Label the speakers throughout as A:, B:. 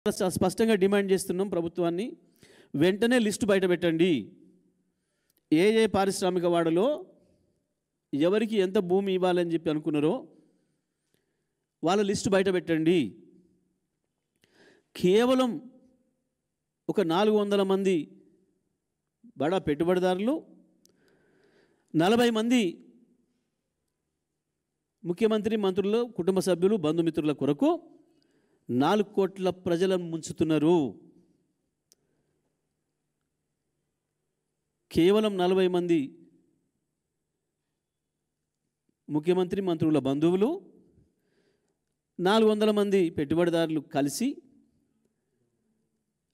A: స్పష్టంగా డిమాండ్ చేస్తున్నాం ప్రభుత్వాన్ని, వెంటనే లిస్టు బయట పెట్టండి. ఏ ఏ పారిశ్రామిక వాడలో ఎవరికి ఎంత భూమి ఇవ్వాలని చెప్పి అనుకున్నారో వాళ్ళ లిస్టు బయట పెట్టండి. కేవలం ఒక 400 మంది బడా పెట్టుబడిదారులు, 40 మంది ముఖ్యమంత్రి, మంత్రులు, కుటుంబ సభ్యులు, బంధుమిత్రుల కొరకు 4 కోట్ల ప్రజలను ముంచుతున్నారు. కేవలం 40 మంది ముఖ్యమంత్రి, మంత్రుల బంధువులు, 400 మంది పెట్టుబడిదారులు కలిసి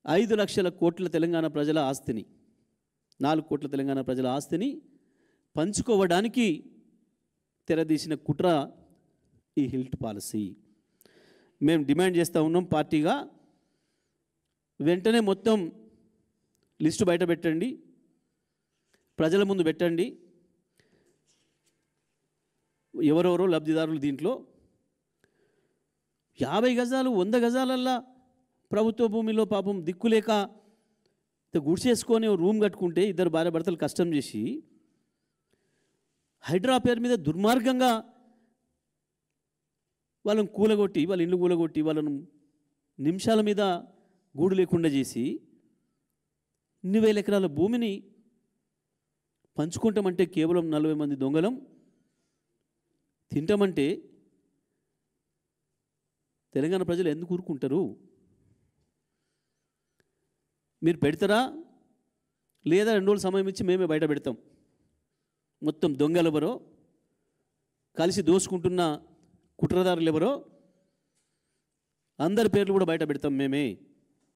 A: 5 లక్షల కోట్ల తెలంగాణ ప్రజల ఆస్తిని, 4 కోట్ల తెలంగాణ ప్రజల ఆస్తిని పంచుకోవడానికి తెరదీసిన కుట్ర ఈ హిల్ట్ పాలసీ. మేము డిమాండ్ చేస్తూ ఉన్నాం పార్టీగా, వెంటనే మొత్తం లిస్టు బయట పెట్టండి, ప్రజల ముందు పెట్టండి. ఎవరెవరో లబ్ధిదారులు దీంట్లో 50 గజాలు 100 గజాలల్లా ప్రభుత్వ భూమిలో పాపం దిక్కులేక గుడిసేసుకొని రూమ్ కట్టుకుంటే 2 భార్య భర్తలు కష్టం చేసి హైడ్రా పేరు మీద దుర్మార్గంగా వాళ్ళని కూలగొట్టి, వాళ్ళ ఇల్లు కూలగొట్టి, వాళ్ళను నిమిషాల మీద గూడు లేకుండా చేసి 2,000 ఎకరాల భూమిని పంచుకుంటామంటే కేవలం 40 మంది దొంగలం తింటామంటే తెలంగాణ ప్రజలు ఎందుకు ఊరుకుంటారు? మీరు పెడతారా లేదా 2 రోజులు సమయం ఇచ్చి మేమే బయట పెడతాం. మొత్తం దొంగలు ఎవరో, కలిసి దోసుకుంటున్న కుట్రదారులు ఎవరో అందరి పేర్లు కూడా బయట పెడతాం మేమే.